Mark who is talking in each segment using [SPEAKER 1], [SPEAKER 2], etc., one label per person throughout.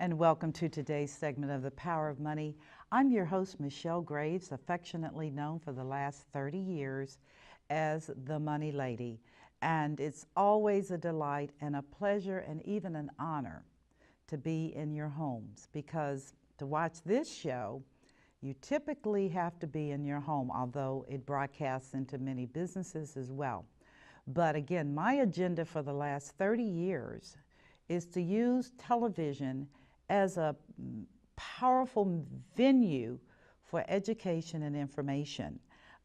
[SPEAKER 1] and welcome to today's segment of The Power of Money. I'm your host, Michelle Graves, affectionately known for the last 30 years as the Money Lady. And it's always a delight and a pleasure and even an honor to be in your homes, because to watch this show, you typically have to be in your home, although it broadcasts into many businesses as well. But again, my agenda for the last 30 years is to use television as a powerful venue for education and information.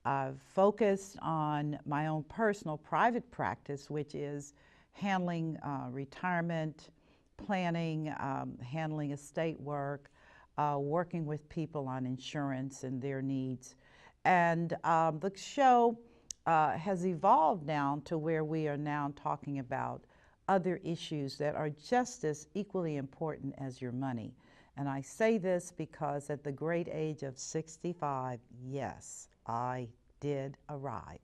[SPEAKER 1] I've focused on my own personal private practice, which is handling retirement planning, handling estate work, working with people on insurance and their needs. And the show has evolved now to where we are now talking about other issues that are just as equally important as your money. And I say this because at the great age of 65, yes, I did arrive.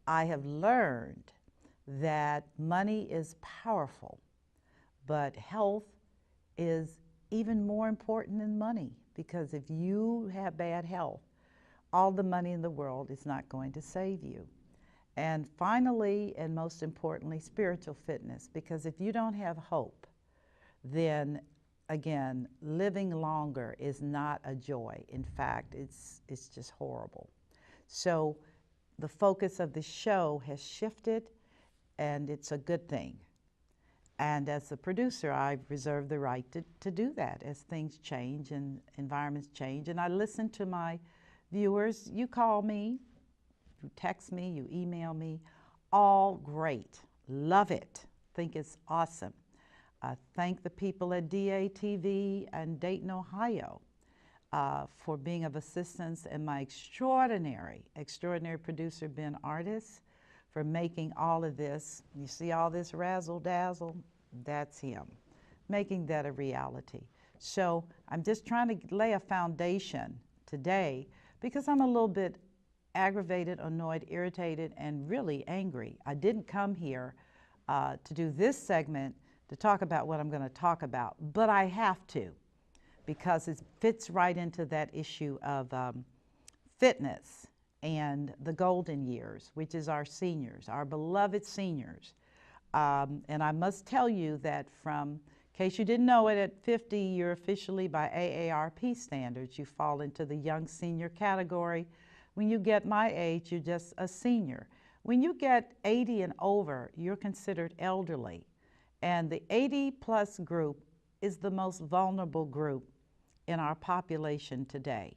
[SPEAKER 1] I have learned that money is powerful, but health is even more important than money, because if you have bad health, all the money in the world is not going to save you. And finally, and most importantly, spiritual fitness, because if you don't have hope, then again, living longer is not a joy. In fact, it's just horrible. So the focus of the show has shifted, and it's a good thing. And as a producer, I've reserved the right to do that as things change and environments change. And I listen to my viewers. You call me, you text me, you email me, all great. Love it. Think it's awesome. Thank the people at DATV and Dayton, Ohio for being of assistance, and my extraordinary producer, Ben Artis, for making all of this. You see all this razzle dazzle? That's him, making that a reality. So I'm just trying to lay a foundation today, because I'm a little bit aggravated, annoyed, irritated, and really angry. I didn't come here to do this segment to talk about what I'm going to talk about, but I have to, because it fits right into that issue of fitness and the golden years, which is our seniors, our beloved seniors. And I must tell you that from, in case you didn't know it, at 50, you're officially, by AARP standards, you fall into the young senior category. When you get my age, you're just a senior. When you get 80 and over, you're considered elderly. And the 80-plus group is the most vulnerable group in our population today.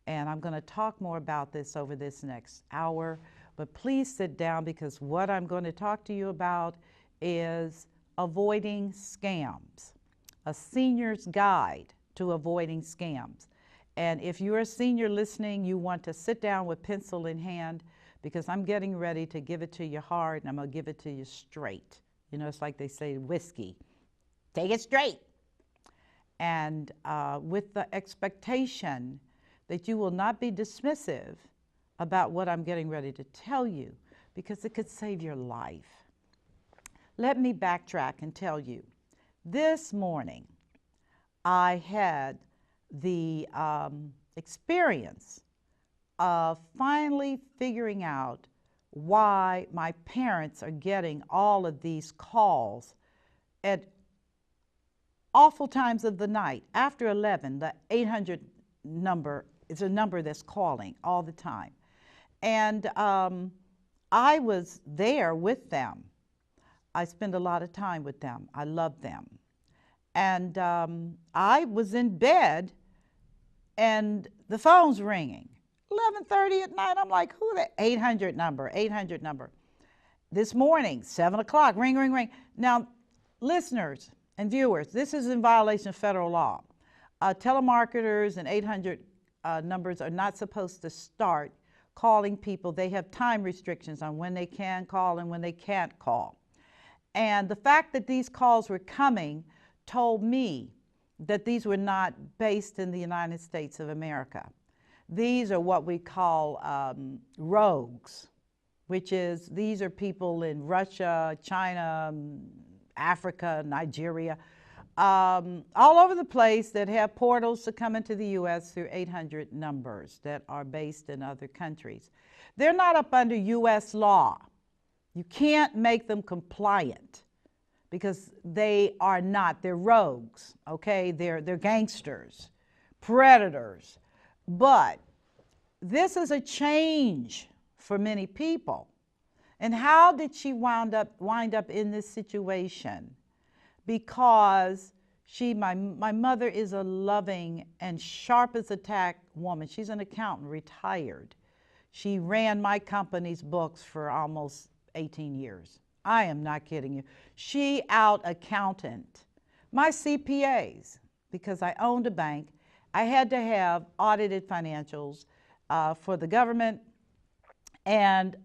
[SPEAKER 1] And I'm going to talk more about this over this next hour, but please sit down, because what I'm going to talk to you about is avoiding scams, a senior's guide to avoiding scams. And if you're a senior listening, you want to sit down with pencil in hand, because I'm getting ready to give it to you hard, and I'm going to give it to you straight. You know, it's like they say whiskey, take it straight. And with the expectation that you will not be dismissive about what I'm getting ready to tell you, because it could save your life. Let me backtrack and tell you. This morning, I had the experience of finally figuring out why my parents are getting all of these calls at awful times of the night. After 11, the 800 number is a number that's calling all the time. And I was there with them. I spend a lot of time with them. I love them. And I was in bed, and the phone's ringing. 11:30 at night, I'm like, who the 800 number, 800 number. This morning, 7 o'clock, ring, ring, ring. Now, listeners and viewers, this is in violation of federal law. Telemarketers and 800 numbers are not supposed to start calling people. They have time restrictions on when they can call and when they can't call. And the fact that these calls were coming told me that these were not based in the United States of America. These are what we call rogues, which is, these are people in Russia, China, Africa, Nigeria, all over the place that have portals to come into the U.S. through 800 numbers that are based in other countries. They're not up under U.S. law. You can't make them compliant because they are not. They're rogues, okay? They're gangsters, predators. But this is a change for many people. And how did she wind up in this situation? Because my mother is a loving and sharp as a tack woman. She's an accountant, retired. She ran my company's books for almost 18 years. I am not kidding you. She out-accountant my CPAs because I owned a bank. I had to have audited financials for the government, and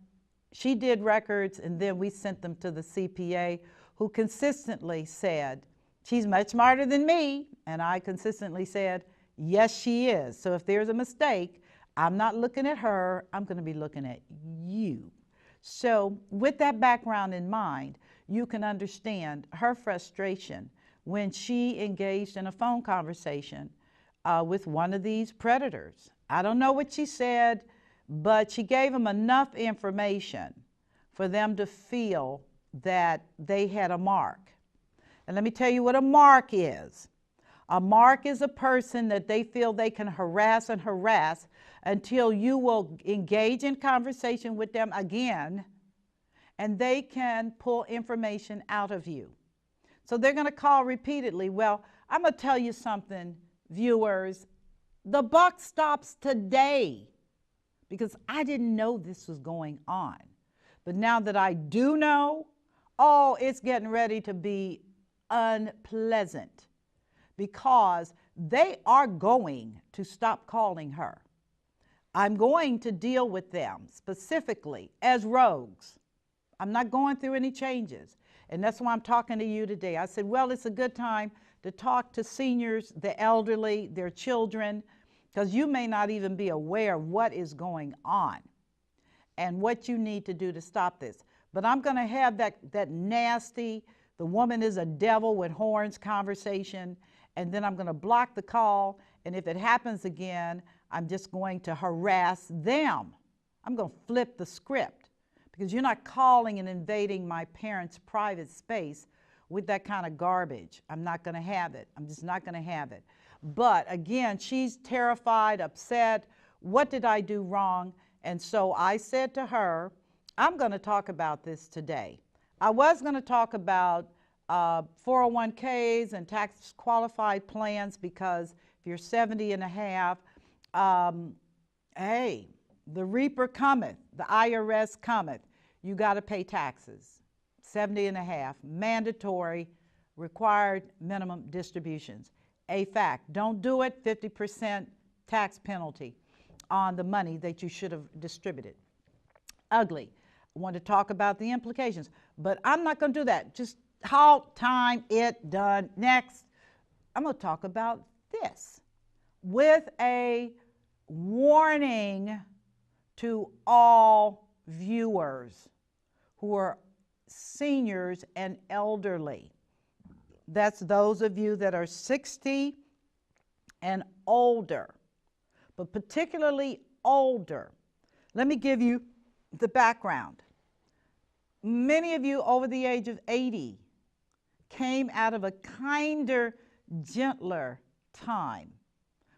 [SPEAKER 1] she did records, and then we sent them to the CPA, who consistently said, she's much smarter than me, and I consistently said, yes, she is. So if there's a mistake, I'm not looking at her, I'm going to be looking at you. So with that background in mind, you can understand her frustration when she engaged in a phone conversation with one of these predators. I don't know what she said, but she gave them enough information for them to feel that they had a mark. And let me tell you what a mark is. A mark is a person that they feel they can harass and harass until you will engage in conversation with them again, and they can pull information out of you. So they're going to call repeatedly. Well, I'm going to tell you something, viewers. The buck stops today because I didn't know this was going on. But now that I do know, oh, it's getting ready to be unpleasant because they are going to stop calling her. I'm going to deal with them specifically as rogues. I'm not going through any changes. And that's why I'm talking to you today. I said, well, it's a good time to talk to seniors, the elderly, their children, because you may not even be aware of what is going on and what you need to do to stop this. But I'm going to have that nasty, the woman is a devil with horns conversation, and then I'm going to block the call, and if it happens again, I'm just going to harass them. I'm going to flip the script because you're not calling and invading my parents' private space with that kind of garbage. I'm not going to have it. I'm just not going to have it. But again, she's terrified, upset. What did I do wrong? And so I said to her, I'm going to talk about this today. I was going to talk about 401ks and tax qualified plans because if you're 70 and a half, hey, the reaper cometh, the IRS cometh. You got to pay taxes, 70 and a half, mandatory, required minimum distributions. A fact. Don't do it, 50% tax penalty on the money that you should have distributed. Ugly. I want to talk about the implications, but I'm not going to do that. Just halt, time, it, done. Next, I'm going to talk about this with a warning to all viewers who are seniors and elderly. That's those of you that are 60 and older, but particularly older. Let me give you the background. Many of you over the age of 80 came out of a kinder, gentler time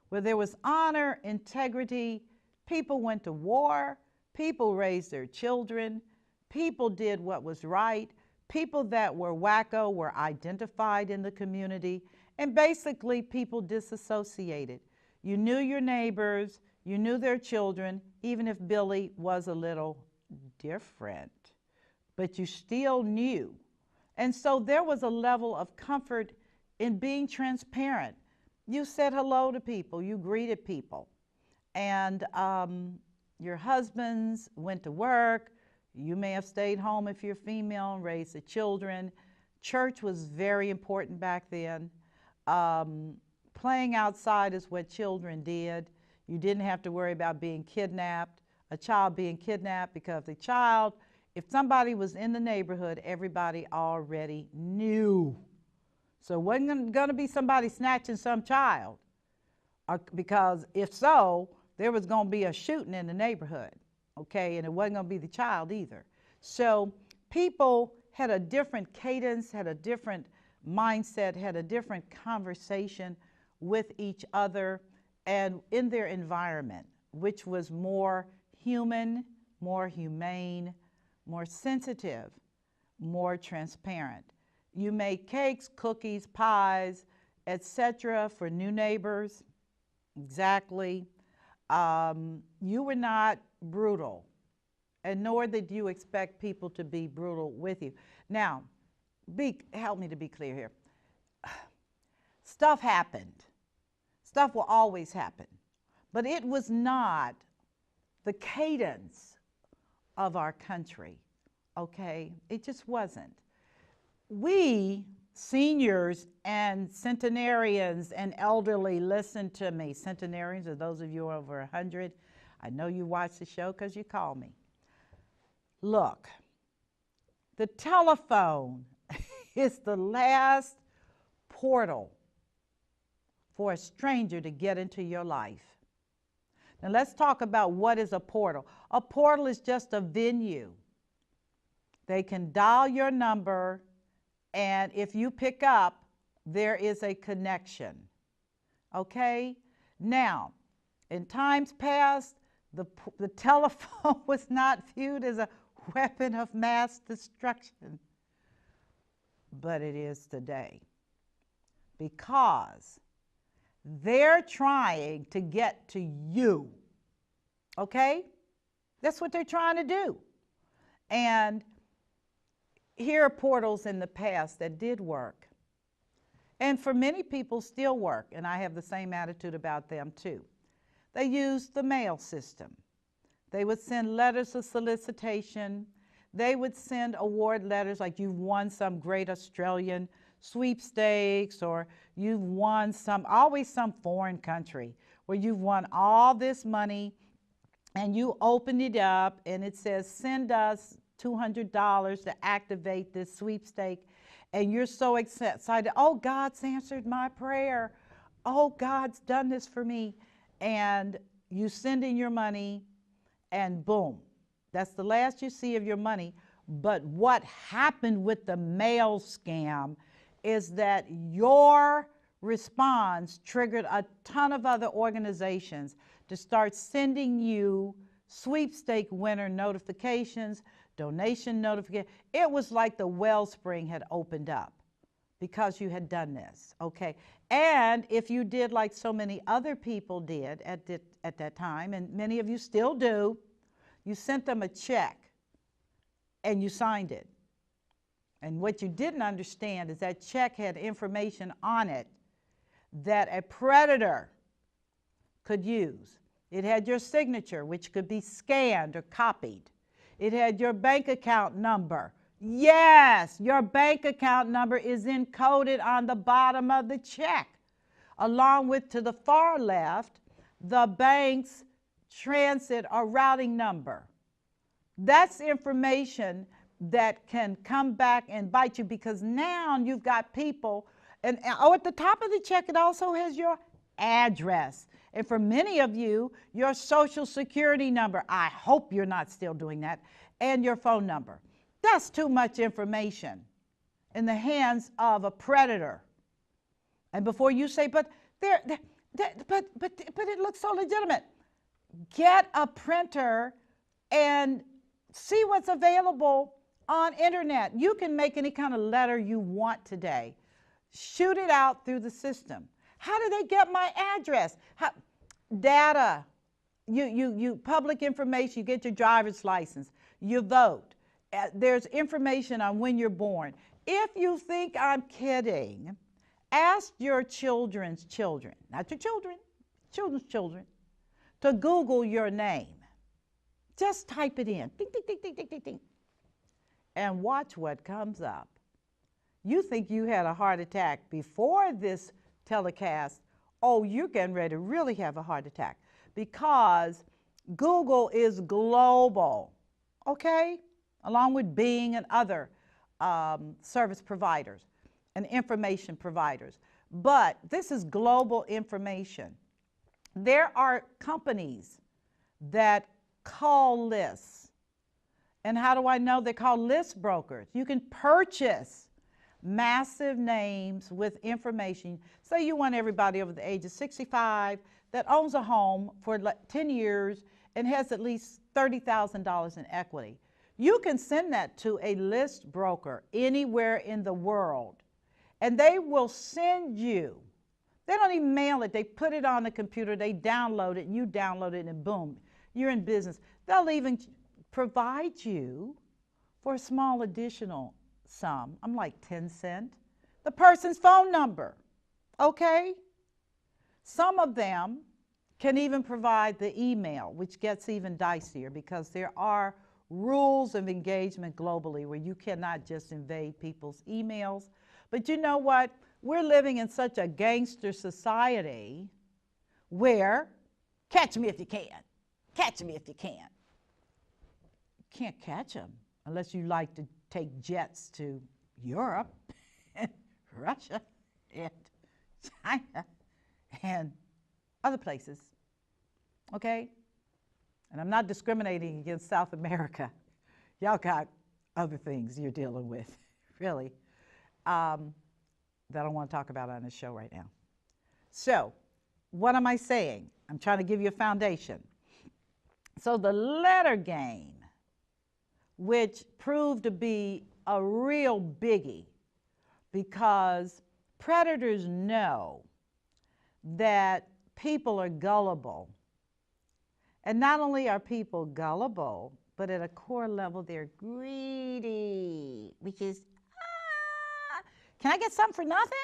[SPEAKER 1] where there was honor, integrity, people went to war, people raised their children, people did what was right, people that were wacko were identified in the community, and basically people disassociated. You knew your neighbors, you knew their children, even if Billy was a little different, but you still knew. And so there was a level of comfort in being transparent. You said hello to people, you greeted people, and your husbands went to work. You may have stayed home if you're female and raised the children. Church was very important back then. Playing outside is what children did. You didn't have to worry about being kidnapped, a child being kidnapped, because the child, if somebody was in the neighborhood, everybody already knew. So it wasn't going to be somebody snatching some child, because if so, there was going to be a shooting in the neighborhood, okay? And it wasn't going to be the child either. So people had a different cadence, had a different mindset, had a different conversation with each other and in their environment, which was more human, more humane, more sensitive, more transparent. You made cakes, cookies, pies, etc. for new neighbors. Exactly. You were not brutal, and nor did you expect people to be brutal with you. Now, help me to be clear here. Stuff happened. Stuff will always happen. But it was not the cadence of our country, okay? It just wasn't. We, seniors and centenarians and elderly, listen to me. Centenarians are those of you over 100. I know you watch the show because you call me. Look, the telephone is the last portal for a stranger to get into your life. Now let's talk about what is a portal. A portal is just a venue. They can dial your number, and if you pick up, there is a connection. Okay? Now, in times past, the telephone was not viewed as a weapon of mass destruction, but it is today, because they're trying to get to you. Okay? That's what they're trying to do. And here are portals in the past that did work. And for many people still work, and I have the same attitude about them too. They used the mail system. They would send letters of solicitation. They would send award letters like you've won some great Australian sweepstakes, or you've won always some foreign country where you've won all this money, and you open it up and it says, send us $200 to activate this sweepstake. And you're so excited. Oh, God's answered my prayer. Oh, God's done this for me. And you send in your money, and boom, that's the last you see of your money. But what happened with the mail scam is that your response triggered a ton of other organizations to start sending you sweepstake winner notifications, donation notification. It was like the wellspring had opened up because you had done this, okay? And if you did like so many other people did at that time, and many of you still do, you sent them a check and you signed it. And what you didn't understand is that check had information on it that a predator could use. It had your signature, which could be scanned or copied. It had your bank account number. Yes, your bank account number is encoded on the bottom of the check, along with, to the far left, the bank's transit or routing number. That's information that can come back and bite you, because now you've got people, and at the top of the check it also has your address. And for many of you, your social security number. I hope you're not still doing that. And your phone number. That's too much information in the hands of a predator. And before you say, but it looks so legitimate, get a printer and see what's available on internet. You can make any kind of letter you want today. Shoot it out through the system. How do they get my address? Data. You public information. You get your driver's license. You vote. There's information on when you're born. If you think I'm kidding, ask your children's children, not your children, children's children, to Google your name. Just type it in. Ding, ding, ding, ding, ding, ding, ding. And watch what comes up. You think you had a heart attack before this telecast. Oh, you're getting ready to really have a heart attack, because Google is global, okay? Along with Bing and other service providers. and information providers. But this is global information. There are companies that call lists. And how do I know? They call list brokers. You can purchase massive names with information. Say you want everybody over the age of 65 that owns a home for 10 years and has at least $30,000 in equity. You can send that to a list broker anywhere in the world, and they will send you. They don't even mail it. They put it on the computer, they download it, and you download it, and boom, you're in business. They'll even provide you for a small additional sum. I'm like 10 cents. The person's phone number, okay? Some of them can even provide the email, which gets even dicier because there are rules of engagement globally where you cannot just invade people's emails. But you know what? We're living in such a gangster society where, catch me if you can, catch me if you can. You can't catch them unless you like to take jets to Europe and Russia and China and other places, okay? And I'm not discriminating against South America. Y'all got other things you're dealing with, really, that I don't want to talk about on this show right now. So, what am I saying? I'm trying to give you a foundation. So the letter game, which proved to be a real biggie because predators know that people are gullible. And not only are people gullible, but at a core level, they're greedy, which is, can I get something for nothing?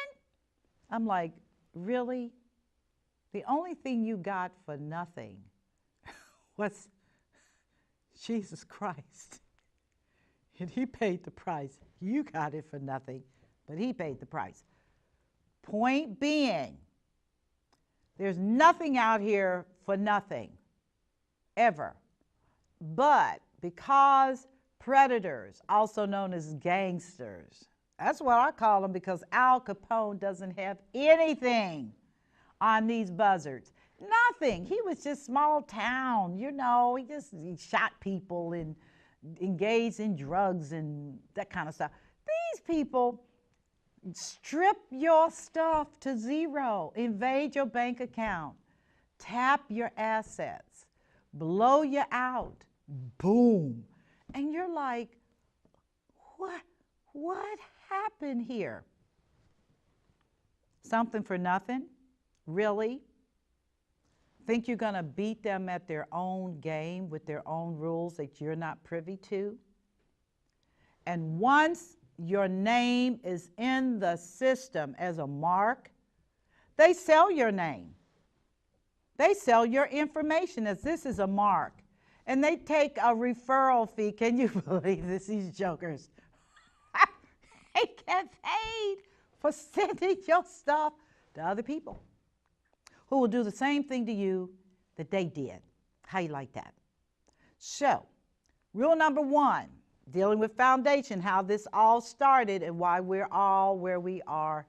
[SPEAKER 1] I'm like, really? The only thing you got for nothing was Jesus Christ. And he paid the price. You got it for nothing, but he paid the price. Point being, there's nothing out here for nothing, ever. But because predators, also known as gangsters, that's what I call them because Al Capone doesn't have anything on these buzzards. Nothing. He was just small town, you know, he shot people and engaged in drugs and that kind of stuff. These people strip your stuff to zero, invade your bank account, tap your assets, blow you out, boom. And you're like, what happened here? Something for nothing? Really? Think you're going to beat them at their own game with their own rules that you're not privy to? And once your name is in the system as a mark, they sell your name. They sell your information as this is a mark. And they take a referral fee. Can you believe this? These jokers. They get paid for sending your stuff to other people who will do the same thing to you that they did. How you like that? So, rule number one, dealing with foundation, how this all started and why we're all where we are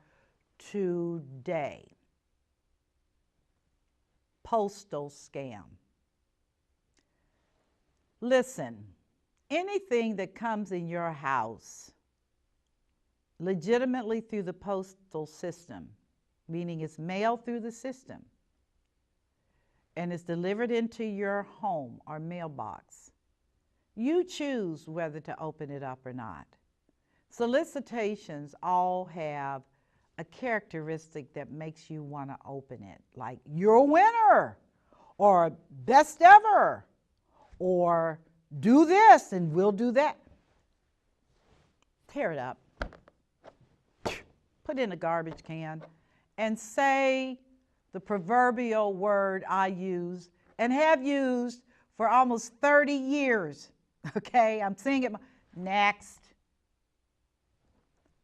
[SPEAKER 1] today. Postal scam. Listen, anything that comes in your house legitimately through the postal system, meaning it's mailed through the system, and it's delivered into your home or mailbox, you choose whether to open it up or not. Solicitations all have a characteristic that makes you want to open it, like you're a winner, or best ever, or do this and we'll do that. Tear it up, put it in a garbage can, and say the proverbial word I use and have used for almost 30 years. Okay, I'm saying it. Next.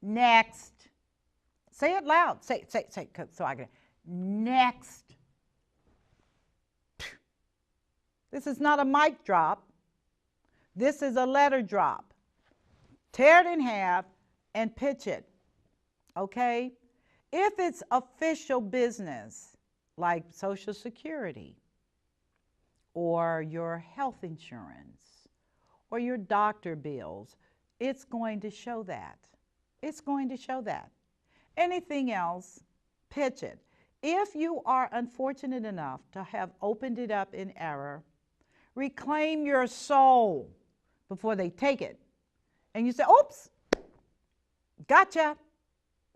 [SPEAKER 1] Next. Say it loud. Say, so I can. Next. This is not a mic drop. This is a letter drop. Tear it in half and pitch it okay? If it's official business, like Social Security, or your health insurance, or your doctor bills, it's going to show that. It's going to show that. Anything else, pitch it. If you are unfortunate enough to have opened it up in error, reclaim your soul before they take it. And you say, oops, gotcha,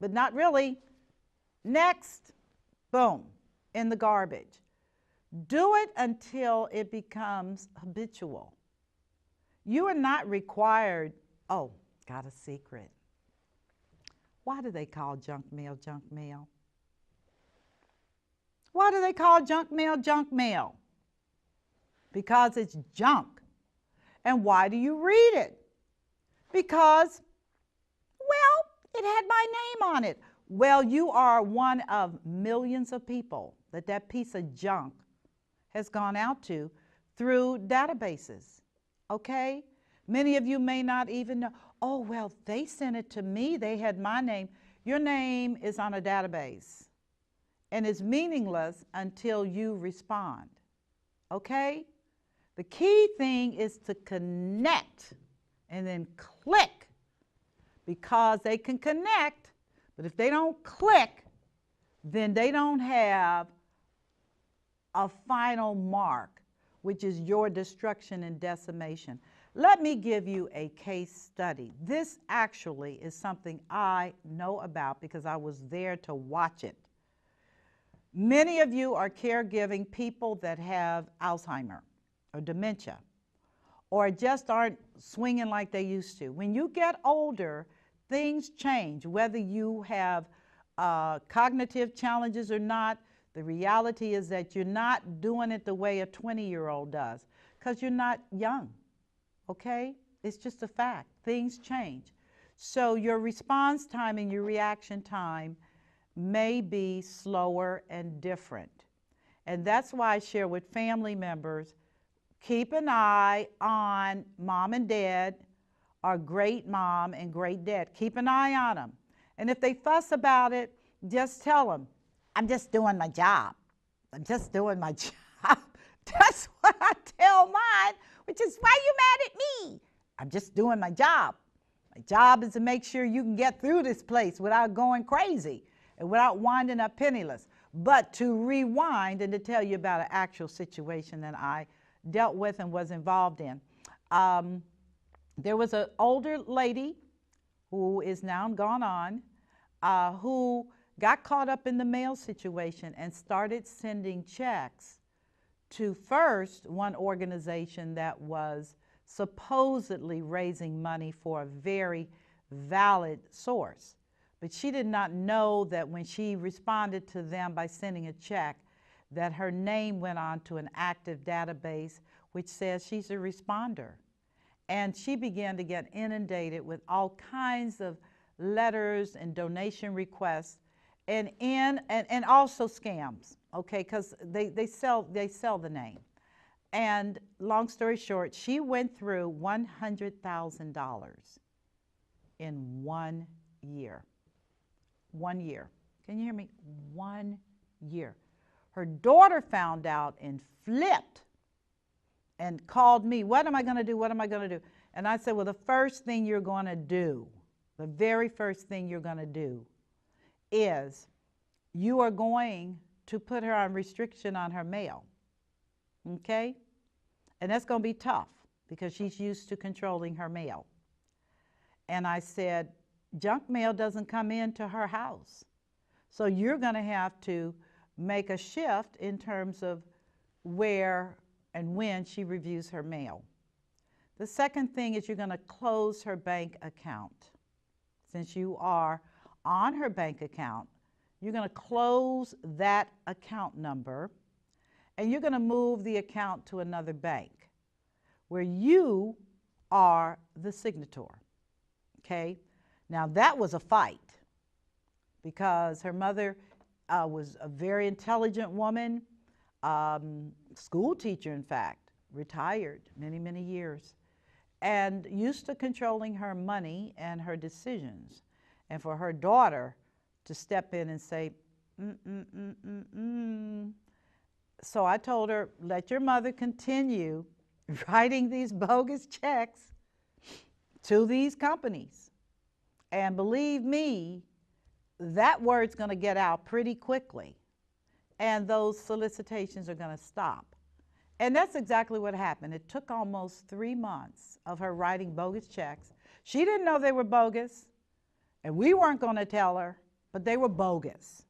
[SPEAKER 1] but not really. Next, boom, in the garbage. Do it until it becomes habitual. You are not required, oh, got a secret. Why do they call junk mail junk mail? Why do they call junk mail junk mail? Because it's junk. And why do you read it? Because, well, it had my name on it. Well, you are one of millions of people that piece of junk has gone out to through databases, okay? Many of you may not even know, oh, well, they sent it to me. They had my name. Your name is on a database, and it's meaningless until you respond, okay? The key thing is to connect and then click, because they can connect, but if they don't click, then they don't have a final mark, which is your destruction and decimation. Let me give you a case study. This actually is something I know about because I was there to watch it. Many of you are caregiving people that have Alzheimer or dementia, or just aren't swinging like they used to. When you get older, things change. Whether you have cognitive challenges or not, the reality is that you're not doing it the way a 20-year-old does, because you're not young, okay? It's just a fact. Things change. So your response time and your reaction time may be slower and different. And that's why I share with family members, keep an eye on mom and dad, or great mom and great dad. Keep an eye on them. And if they fuss about it, just tell them, I'm just doing my job. I'm just doing my job. That's what I tell mine, which is, why you mad at me? I'm just doing my job. My job is to make sure you can get through this place without going crazy and without winding up penniless. But to rewind and to tell you about an actual situation that I dealt with and was involved in. There was an older lady who is now gone on, who got caught up in the mail situation and started sending checks to first one organization that was supposedly raising money for a very valid source. But she did not know that when she responded to them by sending a check, that her name went on to an active database which says she's a responder. And she began to get inundated with all kinds of letters and donation requests, and also scams, okay, because they sell the name. And long story short, she went through $100,000 in 1 year. 1 year. Can you hear me? 1 year. Her daughter found out and flipped and called me. What am I going to do? What am I going to do? And I said, well, the first thing you're going to do, the very first thing you're going to do is you are going to put her on restriction on her mail, okay? And that's going to be tough because she's used to controlling her mail. And I said, junk mail doesn't come into her house. So you're going to have to make a shift in terms of where and when she reviews her mail. The second thing is you're going to close her bank account. Since you are on her bank account, you're going to close that account number, and you're going to move the account to another bank where you are the signator, okay? Now that was a fight because her mother was a very intelligent woman, school teacher in fact, retired many, many years, and used to controlling her money and her decisions. And for her daughter, to step in and say, mm. So I told her, let your mother continue writing these bogus checks to these companies. And believe me, that word's going to get out pretty quickly. And those solicitations are going to stop. And that's exactly what happened. It took almost 3 months of her writing bogus checks. She didn't know they were bogus, and we weren't going to tell her, but they were bogus.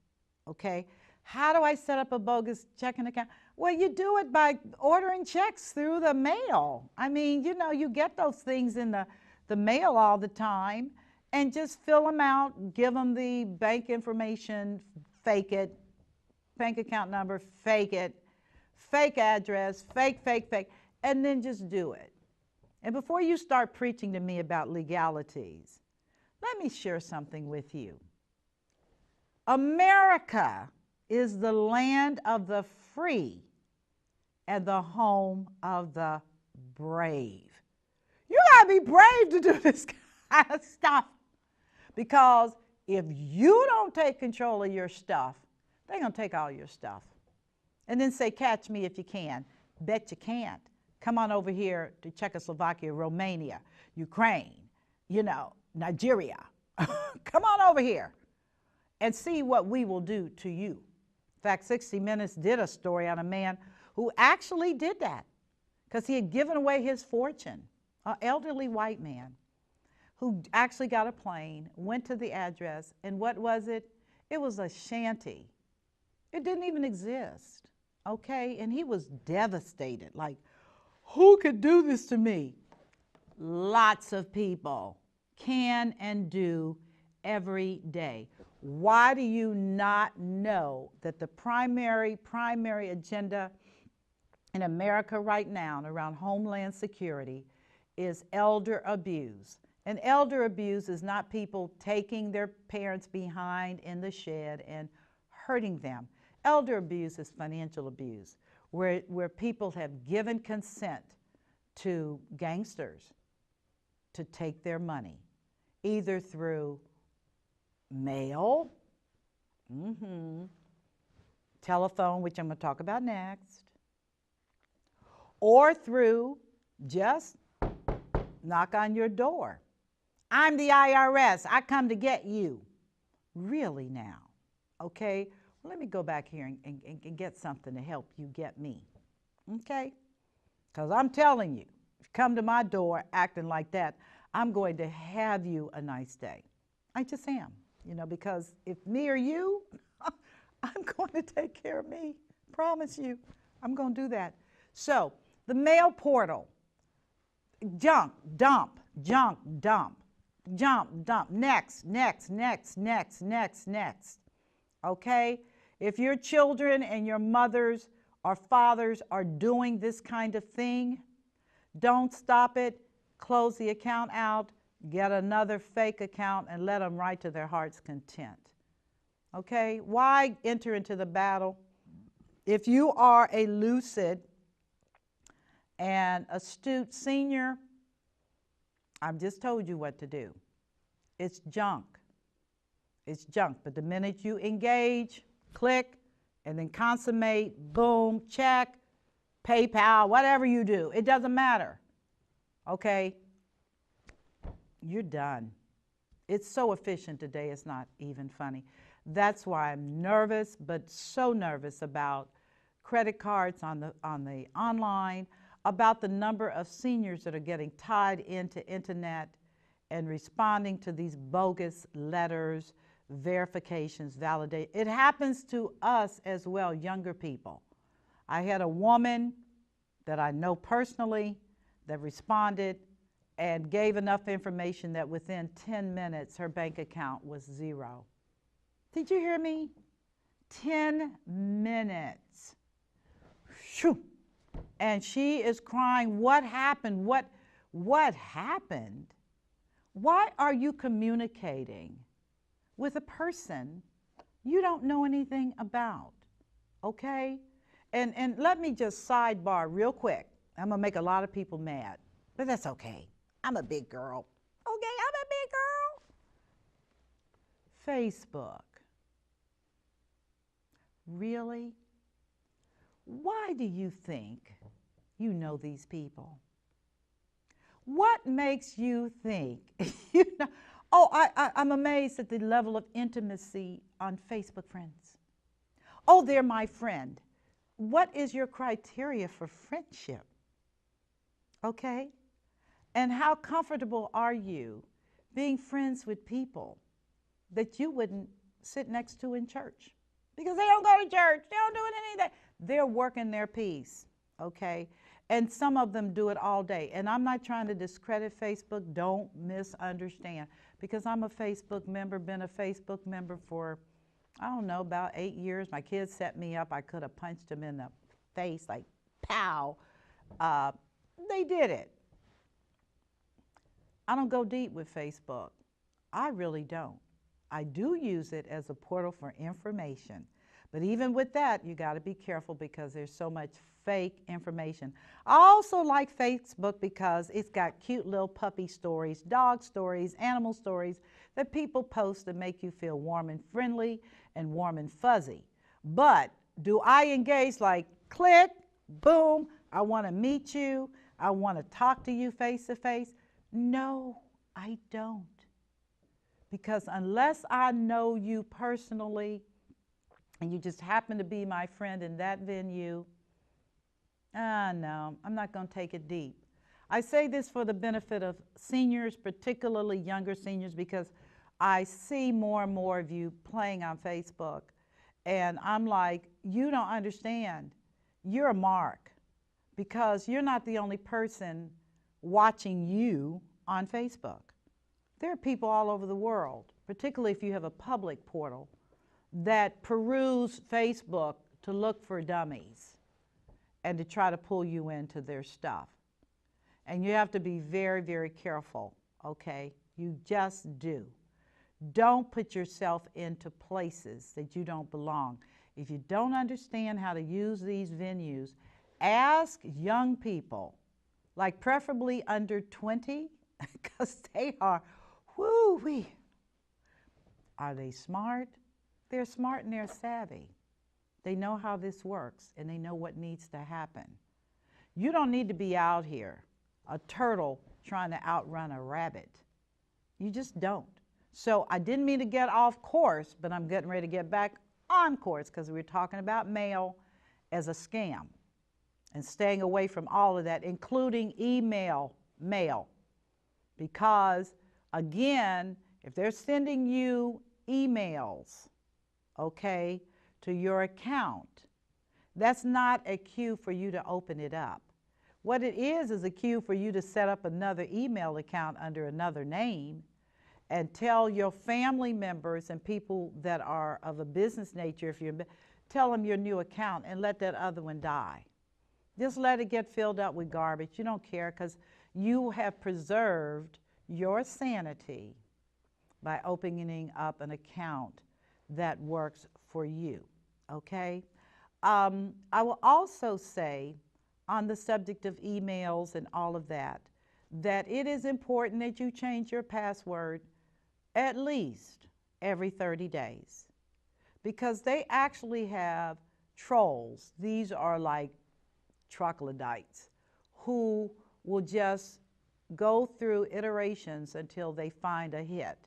[SPEAKER 1] Okay? How do I set up a bogus checking account? Well, you do it by ordering checks through the mail. I mean, you know, you get those things in the mail all the time, and just fill them out, give them the bank information, fake it, bank account number, fake it, fake address, fake, and then just do it. And before you start preaching to me about legalities, let me share something with you. America is the land of the free and the home of the brave. You gotta be brave to do this kind of stuff, because if you don't take control of your stuff, they're gonna take all your stuff. And then say, catch me if you can. Bet you can't. Come on over here to Czechoslovakia, Romania, Ukraine, you know, Nigeria. Come on over here and see what we will do to you. In fact, 60 Minutes did a story on a man who actually did that because he had given away his fortune, an elderly white man who actually got a plane, went to the address, and what was it? It was a shanty. It didn't even exist, okay? And he was devastated, like, who could do this to me? Lots of people can and do every day. Why do you not know that the primary agenda in America right now around Homeland Security is elder abuse? And elder abuse is not people taking their parents behind in the shed and hurting them. Elder abuse is financial abuse, where people have given consent to gangsters to take their money, either through mail, telephone, which I'm going to talk about next, or through just knock on your door. I'm the IRS. I come to get you. Really now, okay? Well, let me go back here and get something to help you get me, okay? Because I'm telling you, if you come to my door acting like that, I'm going to have you a nice day. I just am, you know, because if me or you, I'm going to take care of me. Promise you, I'm going to do that. So, the mail portal, junk, dump, next. Okay? If your children and your mothers or fathers are doing this kind of thing, don't stop it. Close the account out, get another fake account, and let them write to their heart's content. Okay? Why enter into the battle? If you are a lucid and astute senior, I've just told you what to do. It's junk. It's junk. But the minute you engage, click, and then consummate, boom, check, PayPal, whatever you do, it doesn't matter. Okay? You're done. It's so efficient today, it's not even funny. That's why I'm nervous, but so nervous about credit cards on the online, about the number of seniors that are getting tied into internet and responding to these bogus letters, verifications, validate. It happens to us as well, younger people. I had a woman that I know personally that responded and gave enough information that within 10 minutes her bank account was zero. Did you hear me? 10 minutes. Shoo. And she is crying, what happened? What happened? Why are you communicating with a person you don't know anything about? Okay? And let me just sidebar real quick. I'm going to make a lot of people mad, but that's okay. I'm a big girl. Okay, I'm a big girl. Facebook. Really? Why do you think you know these people? What makes you think? you know, I'm amazed at the level of intimacy on Facebook friends. Oh, they're my friend. What is your criteria for friendship? Okay? And how comfortable are you being friends with people that you wouldn't sit next to in church? Because they don't go to church, they don't do anything. They're working their piece, okay? And some of them do it all day. And I'm not trying to discredit Facebook, don't misunderstand. Because I'm a Facebook member, been a Facebook member for, I don't know, about 8 years. My kids set me up. I could have punched them in the face, like, pow. They did it. I don't go deep with Facebook. I really don't. I do use it as a portal for information. But even with that, you got to be careful because there's so much fake information. I also like Facebook because it's got cute little puppy stories, dog stories, animal stories that people post to make you feel warm and friendly and warm and fuzzy. But do I engage like click, boom, I want to meet you, I want to talk to you face to face? No, I don't. Because unless I know you personally and you just happen to be my friend in that venue, no, I'm not going to take it deep. I say this for the benefit of seniors, particularly younger seniors, because I see more and more of you playing on Facebook. And I'm like, you don't understand. You're a mark because you're not the only person watching you on Facebook. There are people all over the world, particularly if you have a public portal, that peruse Facebook to look for dummies and to try to pull you into their stuff. And you have to be very, very careful, okay? You just do. Don't put yourself into places that you don't belong. If you don't understand how to use these venues, ask young people, like preferably under 20, because they are, woo-wee. Are they smart? They're smart and they're savvy. They know how this works and they know what needs to happen. You don't need to be out here, a turtle trying to outrun a rabbit. You just don't. So I didn't mean to get off course, but I'm getting ready to get back on course because we were talking about mail as a scam and staying away from all of that, including email mail. Because again, if they're sending you emails, okay, to your account, that's not a cue for you to open it up. What it is a cue for you to set up another email account under another name and tell your family members and people that are of a business nature, if you tell them your new account and let that other one die. Just let it get filled up with garbage. You don't care because you have preserved your sanity by opening up an account that works for you, okay? I will also say on the subject of emails and all of that, that it is important that you change your password at least every 30 days because they actually have trolls. These are like troglodytes who will just go through iterations until they find a hit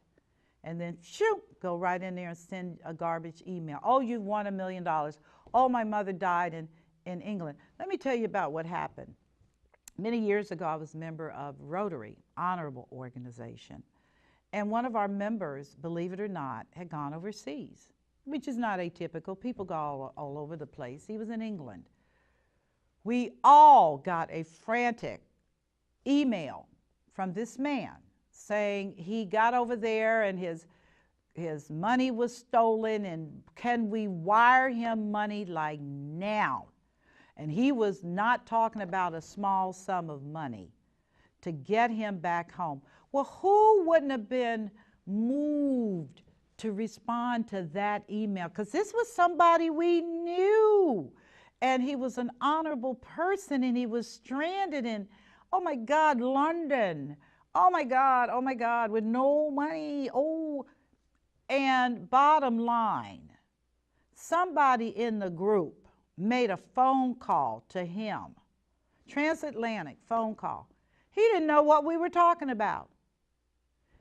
[SPEAKER 1] and then shoot, go right in there and send a garbage email. Oh, you won $1 million. Oh, my mother died in England. Let me tell you about what happened. Many years ago, I was a member of Rotary, honorable organization. And one of our members, believe it or not, had gone overseas, which is not atypical. People go all over the place. He was in England. We all got a frantic email from this man saying he got over there and his money was stolen and can we wire him money like now? And he was not talking about a small sum of money to get him back home. Well, who wouldn't have been moved to respond to that email? Because this was somebody we knew. And he was an honorable person and he was stranded in, oh my God, London. Oh my God, with no money. Oh, and bottom line, somebody in the group made a phone call to him, transatlantic phone call. He didn't know what we were talking about.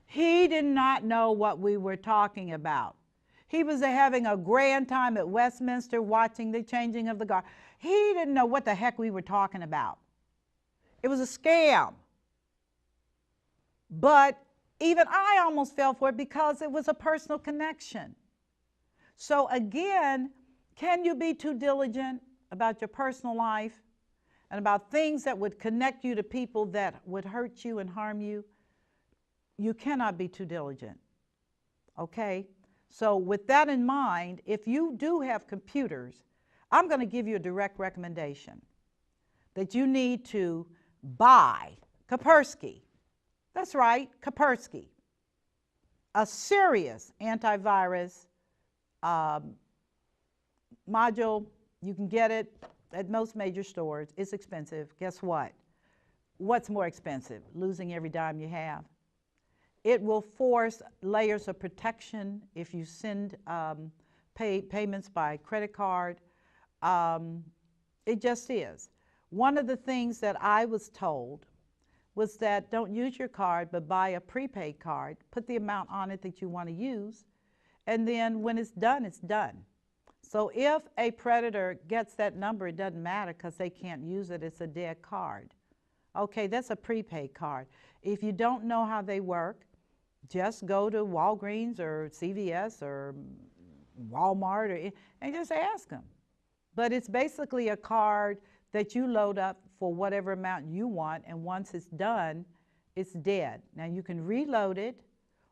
[SPEAKER 1] He did not know what we were talking about. He was having a grand time at Westminster watching the changing of the guard. He didn't know what the heck we were talking about. It was a scam. But even I almost fell for it because it was a personal connection. So again, can you be too diligent about your personal life and about things that would connect you to people that would hurt you and harm you? You cannot be too diligent, okay? So with that in mind, if you do have computers, I'm going to give you a direct recommendation that you need to buy Kaspersky. That's right, Kaspersky, a serious antivirus module. You can get it at most major stores. It's expensive. Guess what? What's more expensive? Losing every dime you have. It will force layers of protection if you send payments by credit card. It just is. One of the things that I was told was that don't use your card, but buy a prepaid card, put the amount on it that you want to use, and then when it's done, it's done. So if a predator gets that number, it doesn't matter because they can't use it. It's a dead card. Okay, that's a prepaid card. If you don't know how they work, just go to Walgreens or CVS or Walmart and just ask them. But it's basically a card that you load up for whatever amount you want, and once it's done, it's dead. Now you can reload it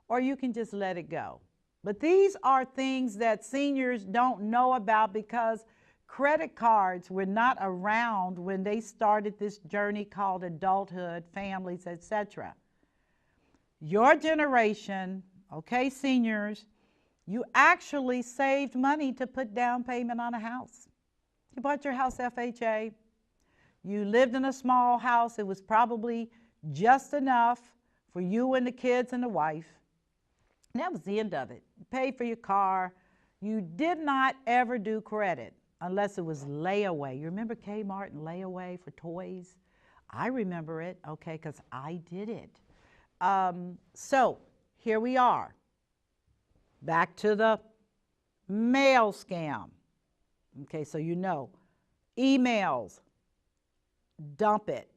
[SPEAKER 1] or you can just let it go. But these are things that seniors don't know about because credit cards were not around when they started this journey called adulthood, families, etc. Your generation, okay, seniors, you actually saved money to put down payment on a house. You bought your house FHA. You lived in a small house. It was probably just enough for you and the kids and the wife. And that was the end of it. You paid for your car. You did not ever do credit unless it was layaway. You remember Kmart and layaway for toys? I remember it, okay, because I did it. So here we are, back to the mail scam. Okay, so you know, emails, dump it.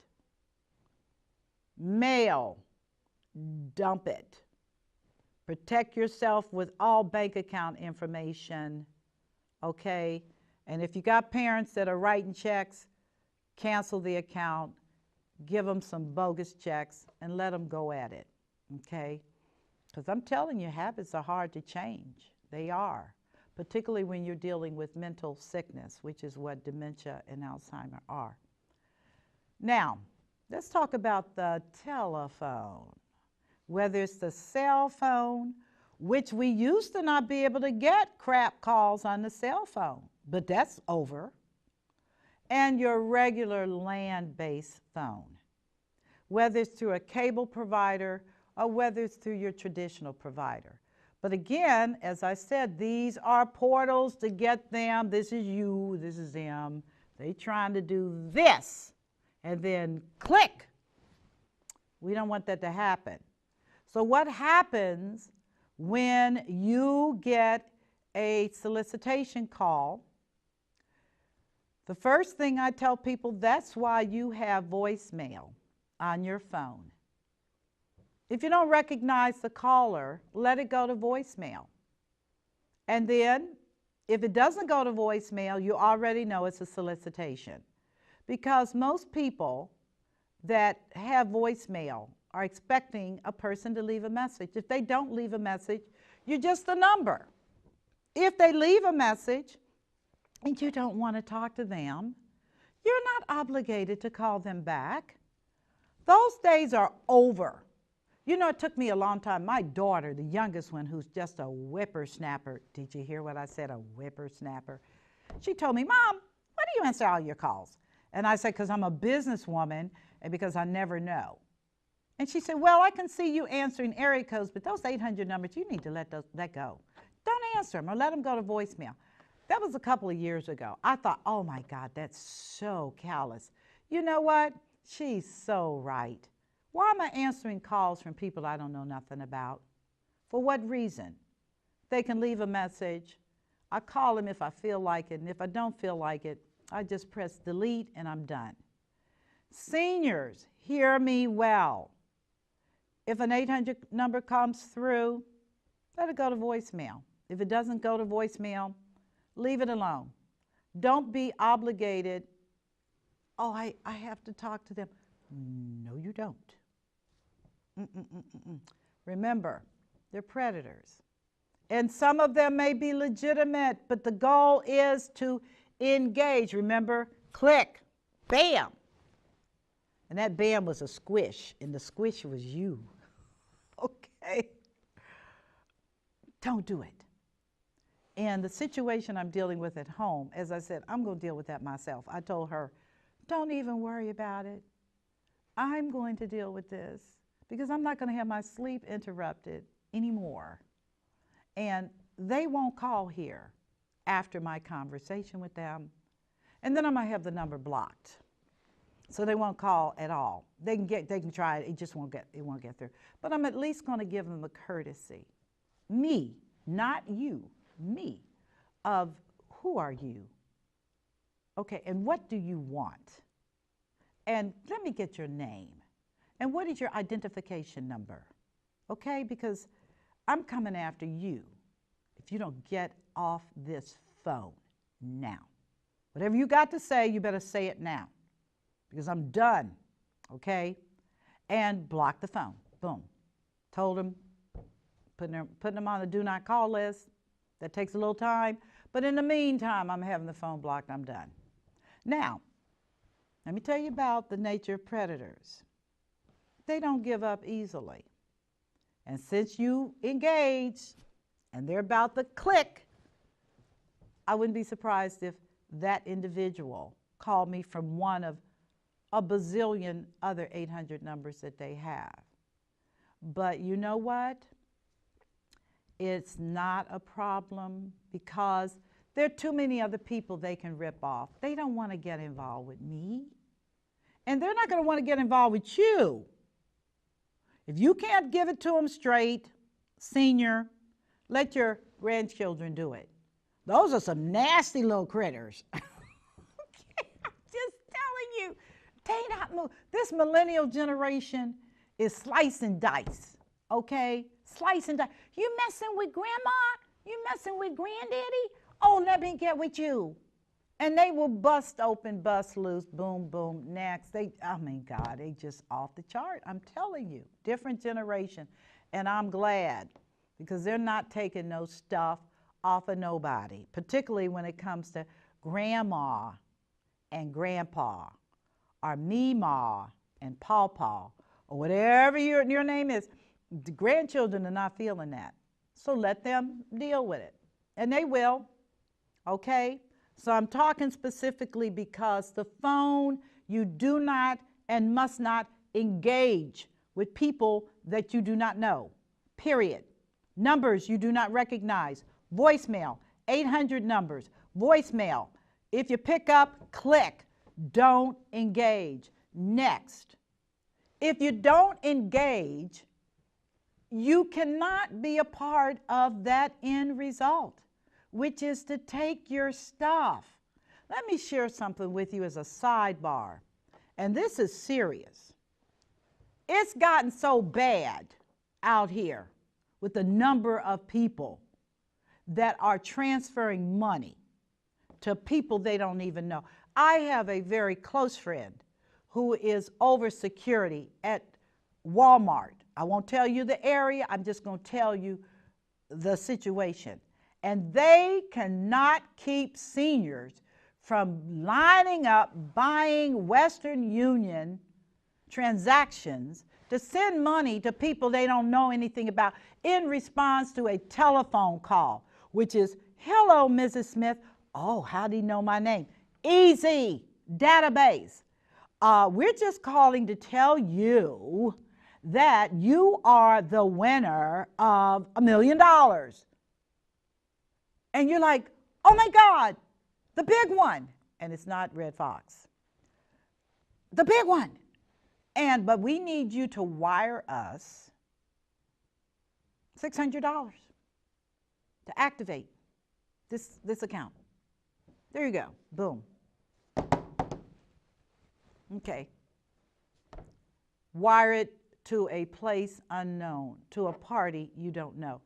[SPEAKER 1] Mail, dump it. Protect yourself with all bank account information, okay? And if you got parents that are writing checks, cancel the account. Give them some bogus checks and let them go at it, okay? Because I'm telling you, habits are hard to change. They are, particularly when you're dealing with mental sickness, which is what dementia and Alzheimer are. Now, let's talk about the telephone. Whether it's the cell phone, which we used to not be able to get crap calls on the cell phone, but that's over. And your regular land-based phone, whether it's through a cable provider or whether it's through your traditional provider. But again, as I said, these are portals to get them. This is you, this is them. They trying to do this and then click. We don't want that to happen. So what happens when you get a solicitation call? The first thing I tell people, that's why you have voicemail on your phone. If you don't recognize the caller, let it go to voicemail. And then, if it doesn't go to voicemail, you already know it's a solicitation. Because most people that have voicemail are expecting a person to leave a message. If they don't leave a message, you're just a number. If they leave a message, and you don't want to talk to them, you're not obligated to call them back. Those days are over. You know, it took me a long time. My daughter, the youngest one, who's just a whippersnapper, did you hear what I said, a whippersnapper? She told me, Mom, why do you answer all your calls? And I said, because I'm a businesswoman and because I never know. And she said, well, I can see you answering area codes, but those 800 numbers, you need to let go. Don't answer them or let them go to voicemail. That was a couple of years ago. I thought, oh my God, that's so callous. You know what? She's so right. Why am I answering calls from people I don't know nothing about? For what reason? They can leave a message. I call them if I feel like it, and if I don't feel like it, I just press delete and I'm done. Seniors, hear me well. If an 800 number comes through, let it go to voicemail. If it doesn't go to voicemail, leave it alone. Don't be obligated. Oh, I have to talk to them. No, you don't. Remember, they're predators. And some of them may be legitimate, but the goal is to engage. Remember, click, bam. And that bam was a squish, and the squish was you. Okay? Don't do it. And the situation I'm dealing with at home, as I said, I'm going to deal with that myself. I told her, don't even worry about it. I'm going to deal with this because I'm not going to have my sleep interrupted anymore. And they won't call here after my conversation with them. And then I might have the number blocked. So they won't call at all. They can try it, it won't get through. But I'm at least going to give them a courtesy. Me, not you, me, of who are you? Okay, and what do you want? And let me get your name. And what is your identification number? Okay, because I'm coming after you if you don't get off this phone now. Whatever you got to say, you better say it now because I'm done, okay? And block the phone, boom. Told them, putting them on the do not call list. That takes a little time, but in the meantime, I'm having the phone blocked, I'm done. Now, let me tell you about the nature of predators. They don't give up easily. And since you engage and they're about to click, I wouldn't be surprised if that individual called me from one of a bazillion other 800 numbers that they have. But you know what? It's not a problem because there are too many other people they can rip off. They don't want to get involved with me. And they're not going to want to get involved with you. If you can't give it to them straight, senior, let your grandchildren do it. Those are some nasty little critters. Okay, I'm just telling you, they not move. This millennial generation is slice and dice, okay? Slice and dice. You messing with grandma? You messing with granddaddy? Oh, let me get with you. And they will bust open, bust loose, boom, boom, next. God, they just off the chart. I'm telling you, different generation. And I'm glad because they're not taking no stuff off of nobody, particularly when it comes to grandma and grandpa or Meemaw and Pawpaw or whatever your name is. The grandchildren are not feeling that. So let them deal with it. And they will, okay? So I'm talking specifically because the phone, you do not and must not engage with people that you do not know, period. Numbers you do not recognize. Voicemail, 800 numbers, voicemail. If you pick up, click. Don't engage. Next. If you don't engage, you cannot be a part of that end result, which is to take your stuff. Let me share something with you as a sidebar, and this is serious. It's gotten so bad out here with the number of people that are transferring money to people they don't even know. I have a very close friend who is over security at Walmart. I won't tell you the area, I'm just going to tell you the situation. And they cannot keep seniors from lining up buying Western Union transactions to send money to people they don't know anything about in response to a telephone call, which is, hello, Mrs. Smith. Oh, how do you know my name? Easy database. We're just calling to tell you that you are the winner of $1 million. And you're like, Oh my God, the big one. And it's not Red Fox. The big one. But we need you to wire us $600 to activate this account. There you go. Boom. Okay. Wire it to a place unknown, to a party you don't know.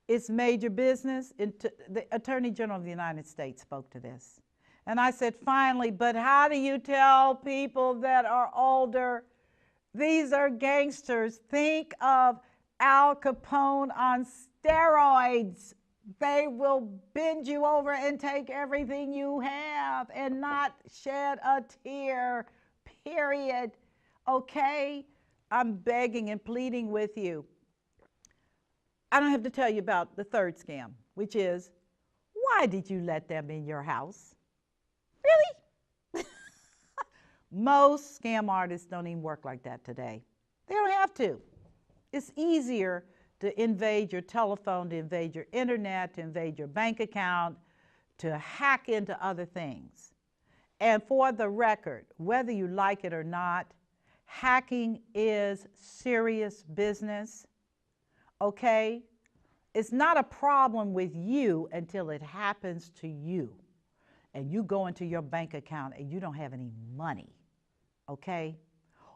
[SPEAKER 1] It's major business. The Attorney General of the United States spoke to this. And I said, finally, but how do you tell people that are older? These are gangsters. Think of Al Capone on steroids. They will bend you over and take everything you have and not shed a tear, period. Okay? I'm begging and pleading with you. I don't have to tell you about the third scam, which is, why did you let them in your house? Really? Most scam artists don't even work like that today. They don't have to. It's easier to invade your telephone, to invade your internet, to invade your bank account, to hack into other things. And for the record, whether you like it or not, hacking is serious business, okay? It's not a problem with you until it happens to you. And you go into your bank account and you don't have any money, okay?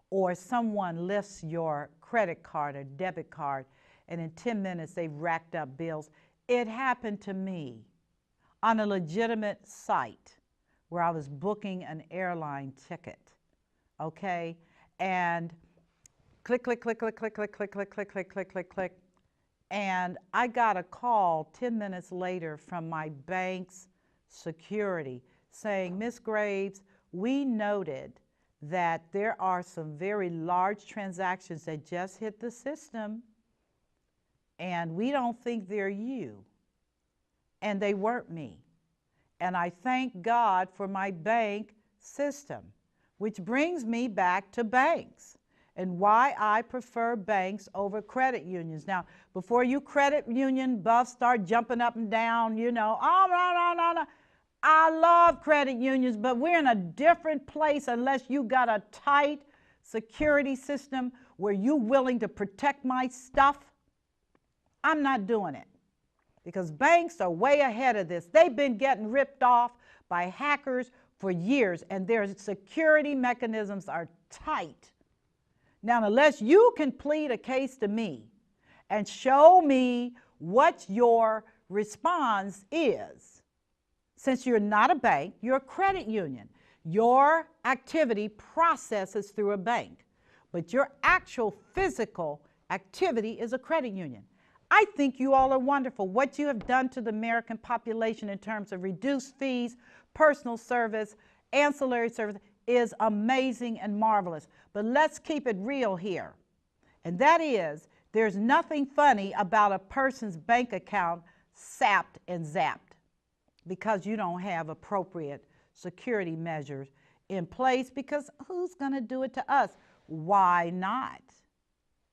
[SPEAKER 1] Or someone lifts your credit card or debit card and in 10 minutes they've racked up bills. It happened to me on a legitimate site where I was booking an airline ticket, okay? And click, click, click, click, click, click, click, click, click, click, click, click, click. And I got a call 10 minutes later from my bank's security saying, Ms. Graves, we noted that there are some very large transactions that just hit the system and we don't think they're you. And they weren't me. And I thank God for my bank system, which brings me back to banks and why I prefer banks over credit unions. Now, before you credit union buffs start jumping up and down, you know, oh, no. I love credit unions, but we're in a different place unless you got a tight security system where you're willing to protect my stuff. I'm not doing it because banks are way ahead of this. They've been getting ripped off by hackers for years, and their security mechanisms are tight. Now, unless you can plead a case to me and show me what your response is, since you're not a bank, you're a credit union. Your activity processes through a bank, but your actual physical activity is a credit union. I think you all are wonderful. What you have done to the American population in terms of reduced fees, personal service, ancillary service is amazing and marvelous. But let's keep it real here. And that is, there's nothing funny about a person's bank account sapped and zapped because you don't have appropriate security measures in place, because who's going to do it to us? Why not?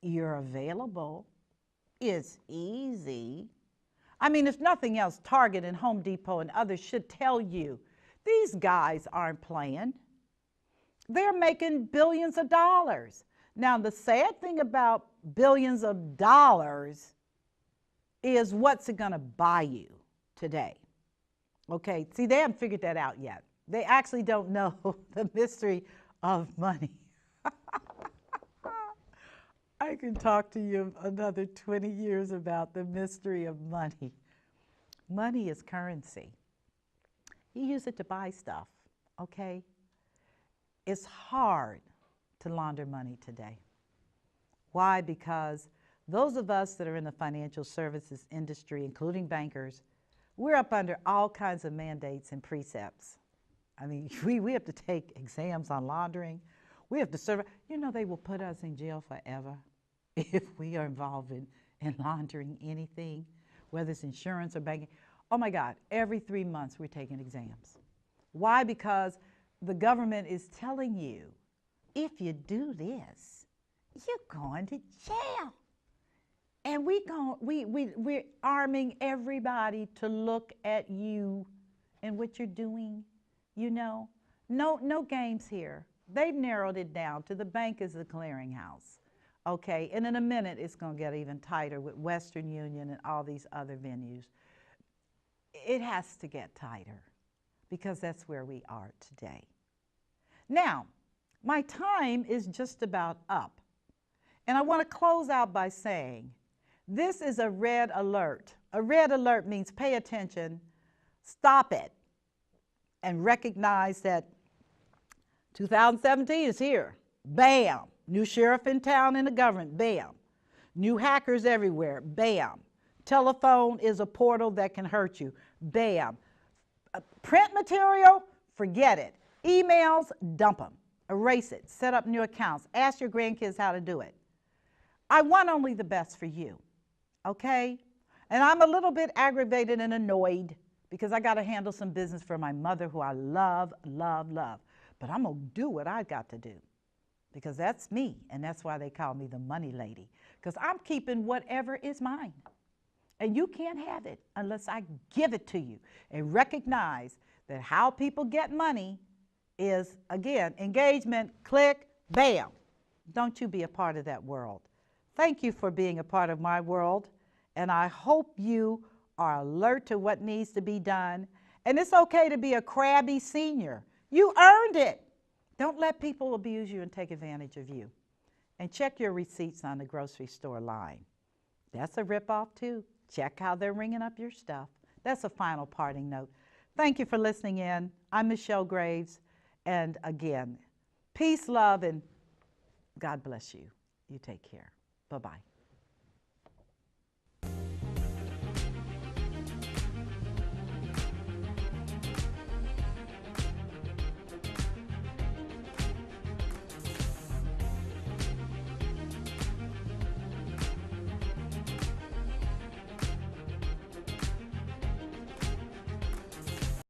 [SPEAKER 1] You're available. It's easy. I mean, if nothing else, Target and Home Depot and others should tell you, these guys aren't playing. They're making billions of dollars. Now, the sad thing about billions of dollars is what's it going to buy you today? Okay, see, they haven't figured that out yet. They actually don't know the mystery of money. I can talk to you another 20 years about the mystery of money. Money is currency. You use it to buy stuff, okay? It's hard to launder money today. Why? Because those of us that are in the financial services industry, including bankers, we're up under all kinds of mandates and precepts. I mean, we have to take exams on laundering. We have to serve. You know, they will put us in jail forever if we are involved in laundering anything, whether it's insurance or banking. Oh my God, every 3 months we're taking exams. Why? Because the government is telling you, if you do this, you're going to jail. And we're arming everybody to look at you in what you're doing? You know, no games here. They've narrowed it down to the bank is the clearinghouse. Okay, and in a minute it's going to get even tighter with Western Union and all these other venues. It has to get tighter because that's where we are today. Now, my time is just about up. And I want to close out by saying, this is a red alert. A red alert means pay attention, stop it, and recognize that 2017 is here. Bam! New sheriff in town and the government. Bam! New hackers everywhere. Bam! Telephone is a portal that can hurt you. Bam! Print material, forget it. Emails, dump them. Erase it. Set up new accounts. Ask your grandkids how to do it. I want only the best for you, okay? And I'm a little bit aggravated and annoyed because I got to handle some business for my mother who I love, love, love. But I'm going to do what I got to do because that's me, and that's why they call me the money lady, because I'm keeping whatever is mine. And you can't have it unless I give it to you. And recognize that how people get money is, again, engagement, click, bam. Don't you be a part of that world. Thank you for being a part of my world, and I hope you are alert to what needs to be done. And it's okay to be a crabby senior. You earned it. Don't let people abuse you and take advantage of you. And check your receipts on the grocery store line. That's a ripoff too. Check how they're ringing up your stuff. That's a final parting note. Thank you for listening in. I'm Michelle Graves. And again, peace, love, and God bless you. You take care. Bye-bye.